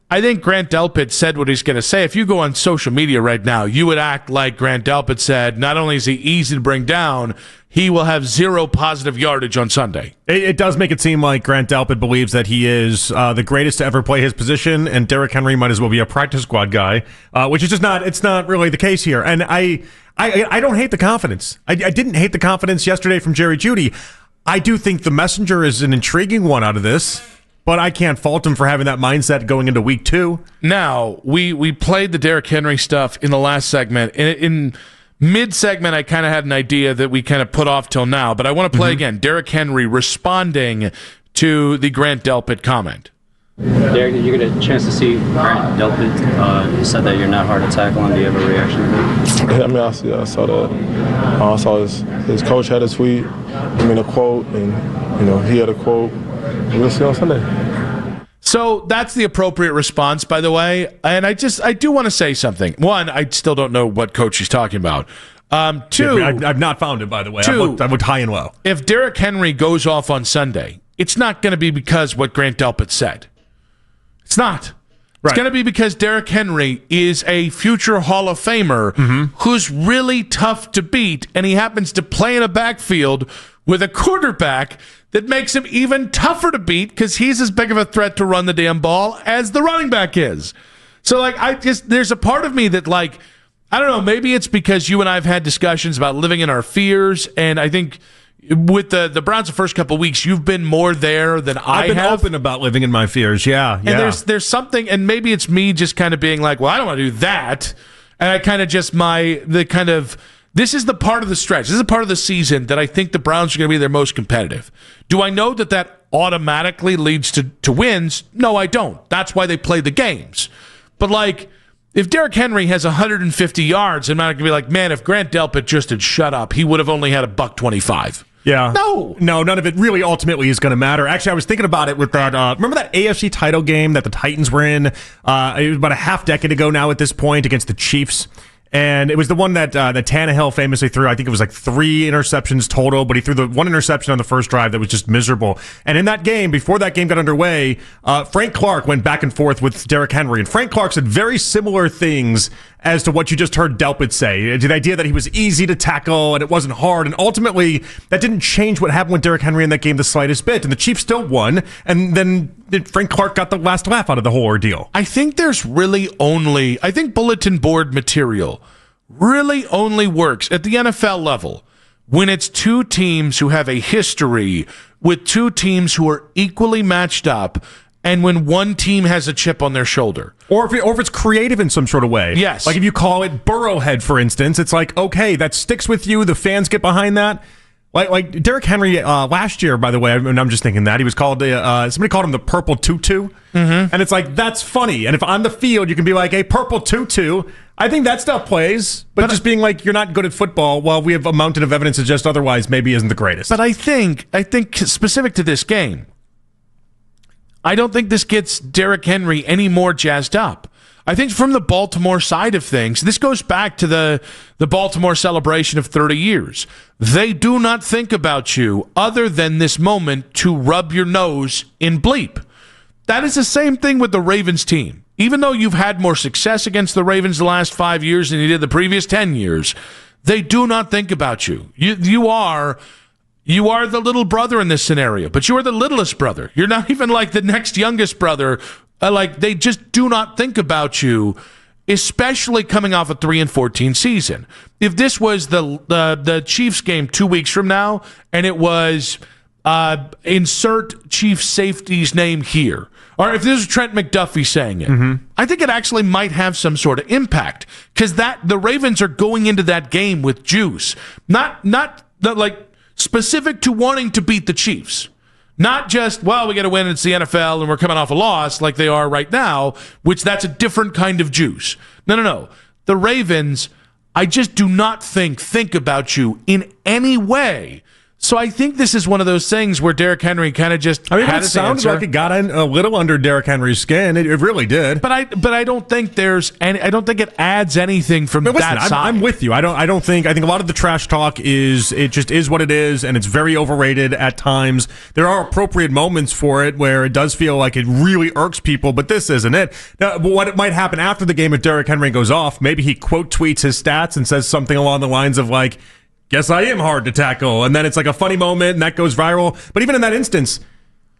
I think Grant Delpit said what he's going to say. If you go on social media right now, you would act like Grant Delpit said, not only is he easy to bring down, he will have 0 positive yardage on Sunday. It does make it seem like Grant Delpit believes that he is the greatest to ever play his position, and Derrick Henry might as well be a practice squad guy, which is just it's not really the case here. And I don't hate the confidence. I didn't hate the confidence yesterday from Jerry Jeudy. I do think the messenger is an intriguing one out of this. But I can't fault him for having that mindset going into week 2. Now, we played the Derrick Henry stuff in the last segment. In mid-segment, I kind of had an idea that we kind of put off till now, but I want to play again. Derrick Henry responding to the Grant Delpit comment. Derrick, did you get a chance to see Grant Delpit? You said that you're not hard to tackle, and do you have a reaction to that? I mean, I saw that. I saw his coach had a tweet, a quote, and, he had a quote. We'll see on Sunday. So that's the appropriate response, by the way. And I do want to say something. One, I still don't know what coach he's talking about. Two, I've not found it, by the way. I looked high and low. If Derrick Henry goes off on Sunday, it's not going to be because what Grant Delpit said. It's not. It's going to be because Derrick Henry is a future Hall of Famer who's really tough to beat, and he happens to play in a backfield with a quarterback that makes him even tougher to beat because he's as big of a threat to run the damn ball as the running back is. So, there's a part of me that, I don't know, maybe it's because you and I have had discussions about living in our fears, and I think with the Browns the first couple of weeks, you've been more there than I have. I've been open about living in my fears, yeah. And there's something, and maybe it's me just kind of being like, well, I don't want to do that. And I kind of just this is the part of the stretch. This is a part of the season that I think the Browns are going to be their most competitive. Do I know that automatically leads to wins? No, I don't. That's why they play the games. But if Derrick Henry has 150 yards, I'm not going to be like, man, if Grant Delpit just had shut up, he would have only had $125. Yeah. No, none of it really ultimately is going to matter. Actually, I was thinking about it with that. Remember that AFC title game that the Titans were in? It was about a half decade ago now at this point against the Chiefs. And it was the one that Tannehill famously threw. I think it was 3 interceptions total, but he threw the 1 interception on the first drive that was just miserable. And in that game, before that game got underway, Frank Clark went back and forth with Derrick Henry. And Frank Clark said very similar things as to what you just heard Delpit say. The idea that he was easy to tackle and it wasn't hard. And ultimately, that didn't change what happened with Derrick Henry in that game the slightest bit. And the Chiefs still won. And then Frank Clark got the last laugh out of the whole ordeal. I think there's really I think bulletin board material really only works at the NFL level when it's 2 teams who have a history with 2 teams who are equally matched up, and when one team has a chip on their shoulder. Or if it's creative in some sort of way. Yes. Like if you call it Burrowhead, for instance, it's like, okay, that sticks with you. The fans get behind that. Like Derrick Henry last year, by the way, I'm just thinking that. He was called, somebody called him the Purple Tutu. And it's like, that's funny. And if on the field you can be like, hey, Purple Tutu, I think that stuff plays. But just being like, you're not good at football, while we have a mountain of evidence to suggest otherwise, maybe isn't the greatest. But I think specific to this game, I don't think this gets Derrick Henry any more jazzed up. I think from the Baltimore side of things, this goes back to the Baltimore celebration of 30 years. They do not think about you other than this moment to rub your nose in bleep. That is the same thing with the Ravens team. Even though you've had more success against the Ravens the last 5 years than you did the previous 10 years, they do not think about you. You are the little brother in this scenario, but you are the littlest brother. You're not even like the next youngest brother. They just do not think about you, especially coming off a 3-14 season. If this was the Chiefs game 2 weeks from now, and it was insert Chief safety's name here, or if this was Trent McDuffie saying it, I think it actually might have some sort of impact, because the Ravens are going into that game with juice, not specific to wanting to beat the Chiefs. Not just, well, we got to win, it's the NFL, and we're coming off a loss like they are right now, which that's a different kind of juice. No. The Ravens, I just do not think about you in any way So I think this is one of those things where Derrick Henry kind of just had it his sounded answer. like it got in a little under Derrick Henry's skin. It really did. But I don't think there's any. I don't think it adds anything from that side. I'm with you. I think a lot of the trash talk is what it is, and it's very overrated at times. There are appropriate moments for it where it does feel like it really irks people, but this isn't it. Now, what it might happen after the game if Derrick Henry goes off, maybe he quote tweets his stats and says something along the lines of like, "Guess I am hard to tackle," and then it's like a funny moment and that goes viral. But even in that instance,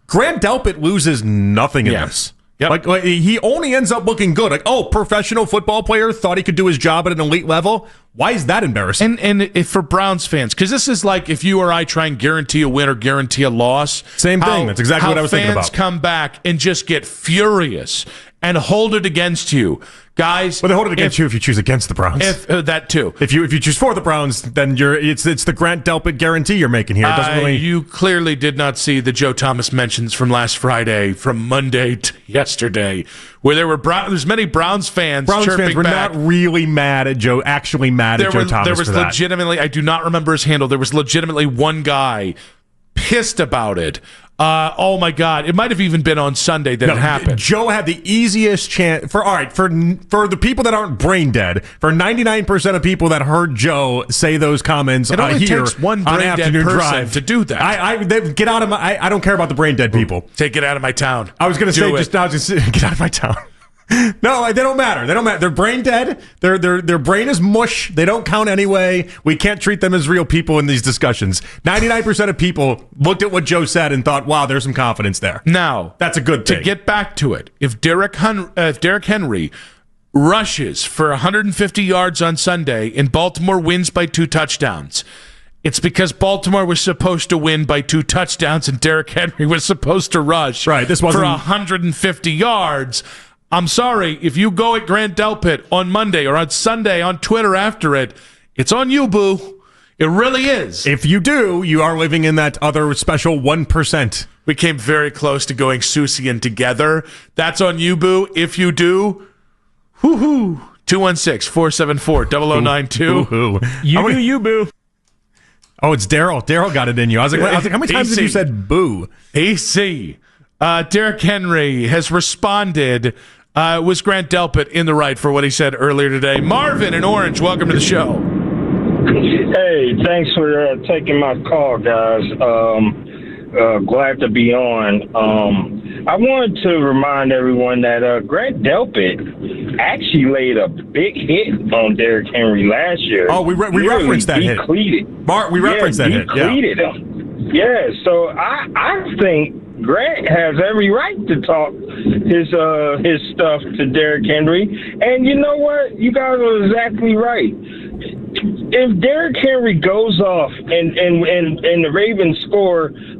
Grant Delpit loses nothing in this. Yep. Like he only ends up looking good. Like, professional football player thought he could do his job at an elite level. Why is that embarrassing? And if for Browns fans, because this is like if you or I try and guarantee a win or guarantee a loss. Same thing. That's exactly what I was thinking about. Fans come back and just get furious and hold it against you. Guys, well, they hold it against you if you choose against the Browns. That too. If you choose for the Browns, then it's the Grant Delpit guarantee you're making here. It doesn't really. You clearly did not see the Joe Thomas mentions from last Friday, from Monday to yesterday, where there's many Browns fans. Browns fans were back. not really mad at Joe. Actually, mad at Joe Thomas. There was for that. legitimately. I do not remember his handle. There was legitimately one guy pissed about it. Oh my God! It might have even been on Sunday that it happened. Joe had the easiest chance for the people that aren't brain dead. For 99% of people that heard Joe say those comments, it only here takes one on brain dead Afternoon person Drive to do that. Get out of my. I don't care about the brain dead people. Take it out of my town. I was going to say just now, just get out of my town. No, they don't matter. They don't matter. They're brain dead. Their brain is mush. They don't count anyway. We can't treat them as real people in these discussions. 99% of people looked at what Joe said and thought, "Wow, there's some confidence there." Now, that's a good thing. To get back to it, if Derrick Henry rushes for 150 yards on Sunday and Baltimore wins by 2 touchdowns, it's because Baltimore was supposed to win by 2 touchdowns and Derrick Henry was supposed to rush for 150 yards. I'm sorry, if you go at Grant Delpit on Monday or on Sunday on Twitter after it, it's on you, boo. It really is. If you do, you are living in that other special 1%. We came very close to going Susian together. That's on you, boo. If you do, whoo-hoo. 216-474-0092. You boo. Oh, it's Daryl. Daryl got it in you. I was like, how many times have you said boo? AC. Derrick Henry has responded. Was Grant Delpit in the right for what he said earlier today? Marvin in Orange, welcome to the show. Hey, thanks for taking my call, guys. Glad to be on. I wanted to remind everyone that Grant Delpit actually laid a big hit on Derrick Henry last year. Oh, we referenced that hit. Mark, we referenced that hit. Decleated him. Yeah, so I think Grant has every right to talk his stuff to Derrick Henry. And you know what? You guys are exactly right. If Derrick Henry goes off and the Ravens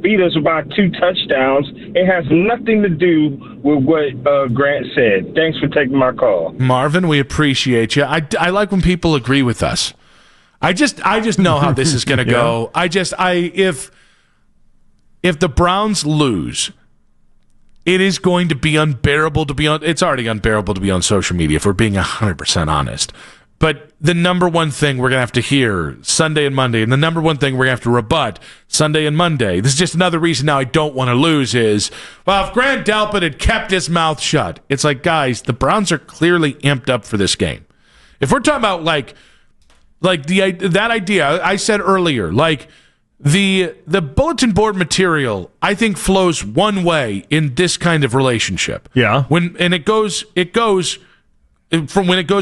beat us by 2 touchdowns, it has nothing to do with what Grant said. Thanks for taking my call. Marvin, we appreciate you. I like when people agree with us. I just know how this is going to go. If the Browns lose, it is going to be unbearable to be on. It's already unbearable to be on social media, if we're being 100% honest. But the number one thing we're going to have to hear Sunday and Monday, and the number one thing we're going to have to rebut Sunday and Monday, this is just another reason now I don't want to lose, is, well, if Grant Delpit had kept his mouth shut, it's like, guys, the Browns are clearly amped up for this game. If we're talking about like that idea I said earlier, like the bulletin board material, I think flows one way in this kind of relationship. Yeah. It goes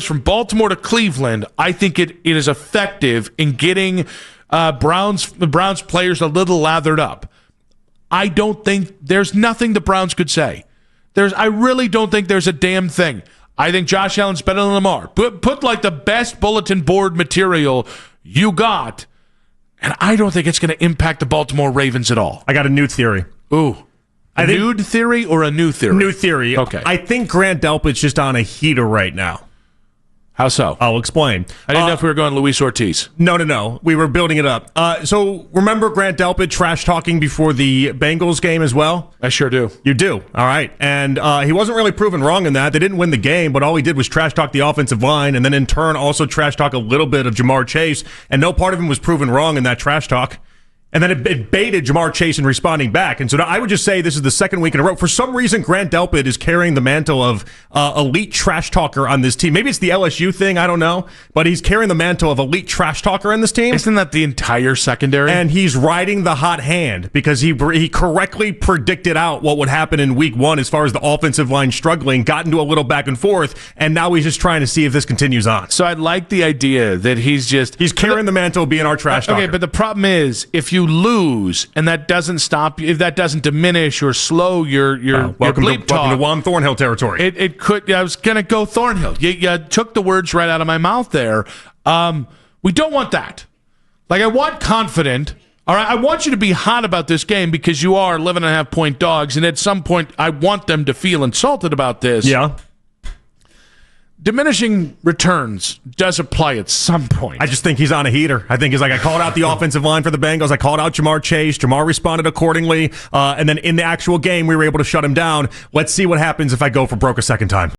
from Baltimore to Cleveland. I think it is effective in getting the Browns players a little lathered up. I don't think there's nothing the Browns could say. I really don't think there's a damn thing. I think Josh Allen's better than Lamar. Put like the best bulletin board material you got, and I don't think it's going to impact the Baltimore Ravens at all. I got a new theory. Ooh. A nude theory or a new theory? New theory. Okay. I think Grant Delpit's just on a heater right now. How so? I'll explain. I didn't know if we were going Luis Ortiz. No. We were building it up. So remember Grant Delpit trash talking before the Bengals game as well? I sure do. You do? All right. And he wasn't really proven wrong in that. They didn't win the game, but all he did was trash talk the offensive line and then in turn also trash talk a little bit of Jamar Chase. And no part of him was proven wrong in that trash talk. And then it baited Jamar Chase in responding back. And so I would just say this is the second week in a row. For some reason, Grant Delpit is carrying the mantle of elite trash talker on this team. Maybe it's the LSU thing, I don't know. But he's carrying the mantle of elite trash talker on this team. Isn't that the entire secondary? And he's riding the hot hand because he correctly predicted out what would happen in week 1 as far as the offensive line struggling, got into a little back and forth, and now he's just trying to see if this continues on. So I like the idea that he's carrying the mantle of being our trash talker. Okay, but the problem is if you lose and that doesn't stop, if that doesn't diminish or slow your bleep talk, welcome to Juan Thornhill territory. It could. I was gonna go Thornhill. You took the words right out of my mouth there. We don't want that. Like, I want confident. All right, I want you to be hot about this game because you are 11.5-point dogs, and at some point, I want them to feel insulted about this. Yeah. Diminishing returns does apply at some point. I just think he's on a heater. I think he's like, I called out the offensive line for the Bengals. I called out Jamar Chase. Jamar responded accordingly. And then in the actual game, we were able to shut him down. Let's see what happens if I go for broke a second time.